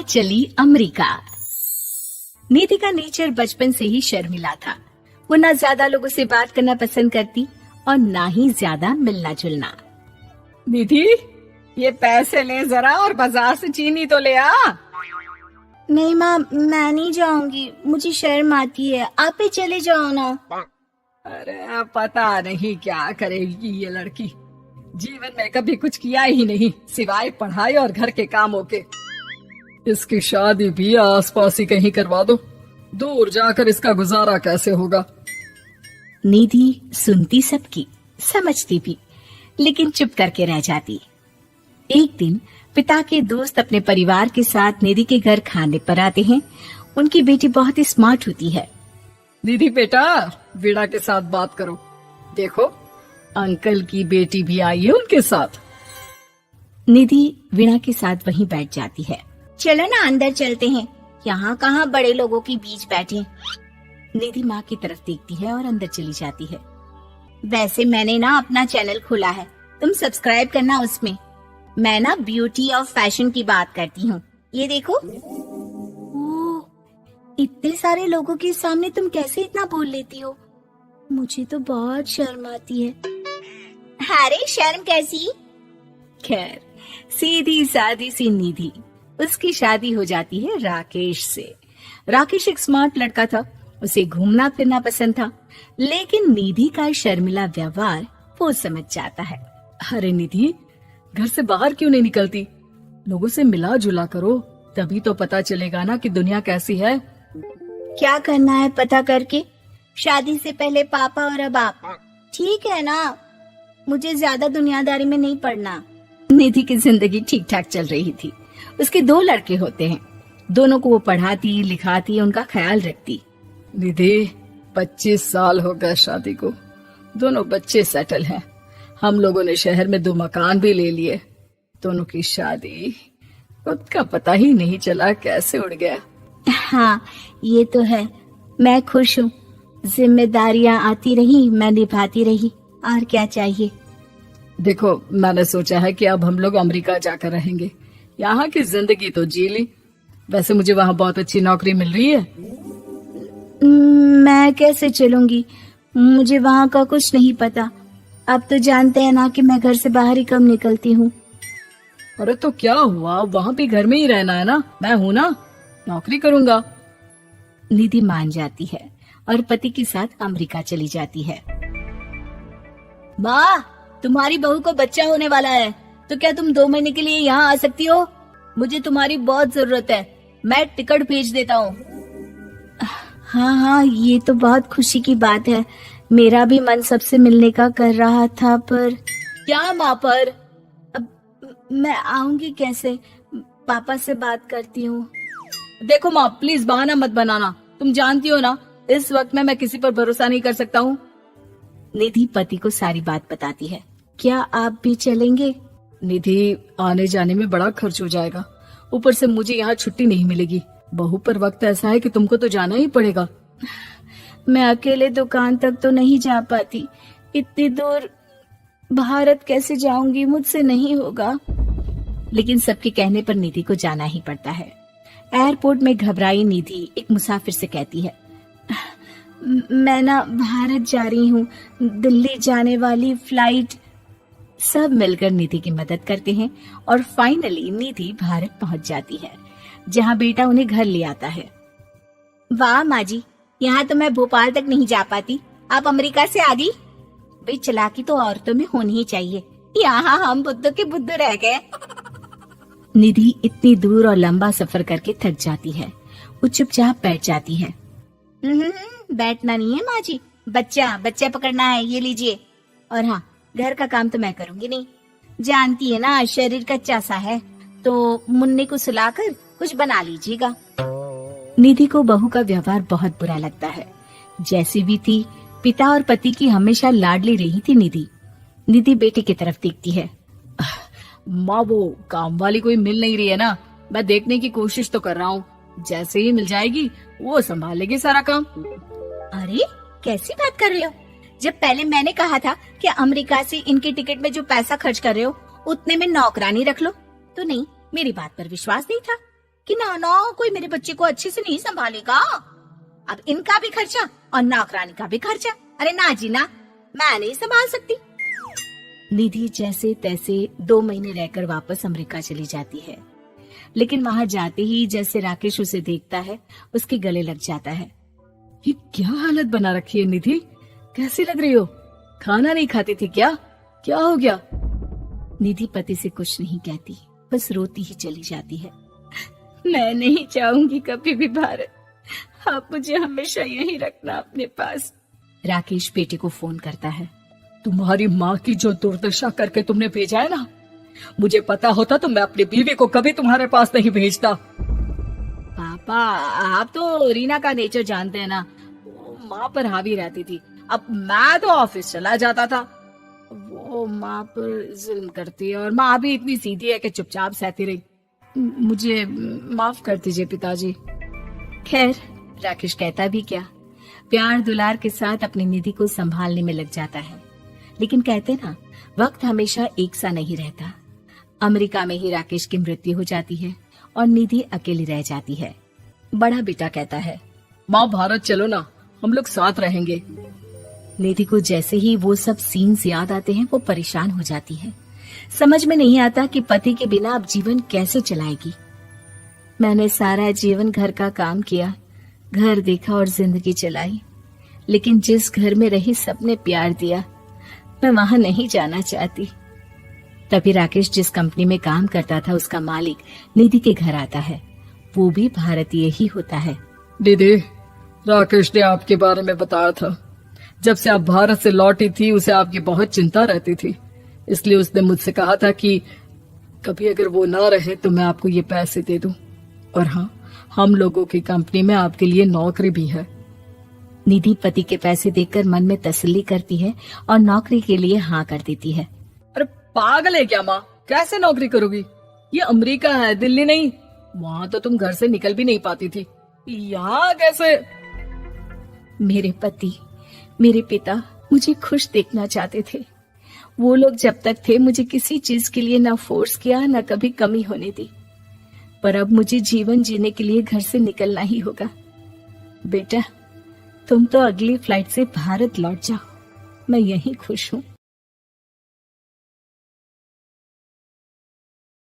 चली अमेरिका। निधि का नेचर बचपन से ही शर्मिला था। वो ना ज्यादा लोगों से बात करना पसंद करती और ना ही ज्यादा मिलना जुलना। निधि, ये पैसे ले जरा और बाजार से चीनी तो ले आ। नहीं माँ, मैं नहीं जाऊंगी, मुझे शर्म आती है, आप ही चले जाओ ना। अरे पता नहीं क्या करेगी ये लड़की, जीवन में कभी कुछ किया ही नहीं सिवाय पढ़ाई और घर के कामों के। इसकी शादी भी आसपास ही कहीं करवा दो, दूर जाकर इसका गुजारा कैसे होगा। निधि सुनती सबकी, समझती भी, लेकिन चुप करके रह जाती। एक दिन पिता के दोस्त अपने परिवार के साथ निधि के घर खाने पर आते हैं। उनकी बेटी बहुत ही स्मार्ट होती है। निधि बेटा, वीणा के साथ बात करो, देखो अंकल की बेटी भी आई है उनके साथ। निधि वीणा के साथ वहीं बैठ जाती है। चलो ना अंदर चलते हैं, यहाँ कहाँ बड़े लोगों के बीच बैठे। निधि माँ की तरफ देखती है और अंदर चली जाती है। वैसे मैंने ना अपना चैनल खोला है, तुम सब्सक्राइब करना उसमें। मैं ना ब्यूटी और फैशन की बात करती हूँ, ये देखो। ओह, इतने सारे लोगों के सामने तुम कैसे इतना बोल लेती हो? मुझे तो बहुत शर्म आती है। अरे शर्म कैसी। खैर, सीधी सादी सी निधि, उसकी शादी हो जाती है राकेश से। राकेश एक स्मार्ट लड़का था, उसे घूमना फिरना पसंद था, लेकिन निधि का शर्मिला व्यवहार वो समझ जाता है। अरे निधि, घर से बाहर क्यों नहीं निकलती? लोगों से मिला जुला करो, तभी तो पता चलेगा ना कि दुनिया कैसी है। क्या करना है पता करके, शादी से पहले पापा और अब आप, ठीक है ना? मुझे ज्यादा दुनियादारी में नहीं पड़ना। निधि की जिंदगी ठीक ठाक चल रही थी। उसके 2 लड़के होते हैं, दोनों को वो पढ़ाती लिखाती, उनका ख्याल रखती। निधि, 25 साल हो गए शादी को, दोनों बच्चे सेटल हैं। हम लोगों ने शहर में 2 मकान भी ले लिए। दोनों की शादी खुद का पता ही नहीं चला कैसे उड़ गया। हाँ ये तो है, मैं खुश हूँ। जिम्मेदारियाँ आती रही, मैं निभाती रही, और क्या चाहिए। देखो, मैंने सोचा है कि अब हम लोग अमेरिका जाकर रहेंगे। यहाँ की जिंदगी तो जी ली, वैसे मुझे वहाँ बहुत अच्छी नौकरी मिल रही है। मैं कैसे चलूंगी, मुझे वहाँ का कुछ नहीं पता। अब तो जानते हैं ना कि मैं घर से बाहर ही कम निकलती हूँ। अरे तो क्या हुआ, वहाँ भी घर में ही रहना है ना, मैं हूँ ना, नौकरी करूँगा। निधि मान जाती है और पति के साथ अमेरिका चली जाती है। माँ, तुम्हारी बहू को बच्चा होने वाला है, तो क्या तुम 2 महीने के लिए यहाँ आ सकती हो? मुझे तुम्हारी बहुत जरूरत है, मैं टिकट भेज देता हूँ। हाँ हाँ, ये तो बहुत खुशी की बात है। मेरा भी मन सबसे मिलने का कर रहा था, पर क्या माँ पर? अब मैं आऊंगी कैसे? पापा से बात करती हूँ। देखो माँ, प्लीज बहाना मत बनाना, तुम जानती हो ना इस वक्त में मैं किसी पर भरोसा नहीं कर सकता हूँ। निधि पति को सारी बात बताती है। क्या आप भी चलेंगे? निधि, आने जाने में बड़ा खर्च हो जाएगा, ऊपर से मुझे यहाँ छुट्टी नहीं मिलेगी। बहू पर वक्त ऐसा है कि तुमको तो जाना ही पड़ेगा। मैं अकेले दुकान तक तो नहीं जा पाती, इतनी दूर भारत कैसे जाऊंगी, मुझसे नहीं होगा। लेकिन सबके कहने पर निधि को जाना ही पड़ता है। एयरपोर्ट में घबराई निधि एक मुसाफिर से कहती है, मैं ना भारत जा रही हूँ, दिल्ली जाने वाली फ्लाइट। सब मिलकर निधि की मदद करते हैं और फाइनली निधि भारत पहुंच जाती है, जहां बेटा उन्हें घर ले आता है। वाह माँ जी, यहाँ तो मैं भोपाल तक नहीं जा पाती, आप अमेरिका से आ गई। भाई चालाकी तो औरतों में होनी ही चाहिए, यहाँ हम बुद्धू के बुद्धू रह गए। निधि इतनी दूर और लंबा सफर करके थक जाती है, वो चुपचाप बैठ जाती है। बैठना नहीं है माँ जी, बच्चा पकड़ना है, ये लीजिए। और हाँ, घर का काम तो मैं करूंगी नहीं, जानती है ना शरीर कच्चा सा है, तो मुन्ने को सुलाकर कुछ बना लीजिएगा। निधि को बहू का व्यवहार बहुत बुरा लगता है। जैसी भी थी, पिता और पति की हमेशा लाडली रही थी निधि। निधि बेटे की तरफ देखती है। माँ, वो काम वाली कोई मिल नहीं रही है ना, मैं देखने की कोशिश तो कर रहा हूँ, जैसे ही मिल जाएगी वो संभाल लेगी सारा काम। अरे कैसी बात कर रहे हो? जब पहले मैंने कहा था कि अमेरिका से इनके टिकट में जो पैसा खर्च कर रहे हो उतने में नौकरानी रख लो, तो नहीं, मेरी बात पर विश्वास नहीं था। कि ना ना कोई मेरे बच्चे को अच्छे से नहीं संभालेगा। अब इनका भी खर्चा और नौकरानी का भी खर्चा। अरे ना जी ना, मैं नहीं संभाल सकती। निधि जैसे तैसे 2 महीने रहकर वापस अमेरिका चली जाती है, लेकिन वहां जाते ही जैसे राकेश उसे देखता है उसके गले लग जाता है। ये क्या हालत बना रखी है निधि, कैसी लग रही हो? खाना नहीं खाती थी क्या? क्या हो गया? निधि पति से कुछ नहीं कहती, बस रोती ही चली जाती है। मैं नहीं चाहूंगी कभी भी भारत, आप मुझे हमेशा यहीं रखना अपने पास। राकेश बेटे को फोन करता है। तुम्हारी माँ की जो दुर्दशा करके तुमने भेजा है ना, मुझे पता होता तो मैं अपनी बीवी को कभी तुम्हारे पास नहीं भेजता। पापा, आप तो रीना का नेचर जानते हैं ना, वो माँ पर हावी रहती थी। अब मैं तो ऑफिस चला जाता था, वो माँ पर जुल्म करती है और माँ भी इतनी सीधी है कि चुपचाप सहती रही। मुझे माफ कर दीजिए पिताजी। खैर, राकेश कहता भी क्या, प्यार दुलार के साथ अपनी निधि को संभालने में लग जाता है। लेकिन कहते ना, वक्त हमेशा एक सा नहीं रहता। अमेरिका में ही राकेश की मृत्यु हो जाती है और निधि अकेली रह जाती है। बड़ा बेटा कहता है, माँ भारत चलो ना, हम लोग साथ रहेंगे। निधि को जैसे ही वो सब सीन्स याद आते हैं वो परेशान हो जाती है। समझ में नहीं आता कि पति के बिना अब जीवन कैसे चलाएगी। मैंने सारा जीवन घर का काम किया, घर देखा और जिंदगी चलाई, लेकिन जिस घर में रही सबने प्यार दिया, मैं वहां नहीं जाना चाहती। तभी राकेश जिस कंपनी में काम करता था उसका मालिक निधि के घर आता है। वो भी भारतीय ही होता है। दीदी, राकेश ने आपके बारे में बताया था। जब से आप भारत से लौटी थी उसे आपकी बहुत चिंता रहती थी, इसलिए उसने मुझसे कहा था कि कभी अगर वो ना रहे तो मैं आपको ये पैसे दे दूं। और हाँ, हम लोगों की कंपनी में आपके लिए नौकरी भी है। निधि पति के पैसे देखकर मन में तसल्ली करती है और नौकरी के लिए हाँ कर देती है। अरे पागल है क्या माँ, कैसे नौकरी करोगी? ये अमेरिका है, दिल्ली नहीं। वहाँ तो तुम घर से निकल भी नहीं पाती थी, यहाँ कैसे? मेरे पति, मेरे पिता मुझे खुश देखना चाहते थे। वो लोग जब तक थे मुझे किसी चीज के लिए ना फोर्स किया, ना कभी कमी होने दी। पर अब मुझे जीवन जीने के लिए घर से निकलना ही होगा। बेटा, तुम तो अगली फ्लाइट से भारत लौट जाओ, मैं यहीं खुश हूँ।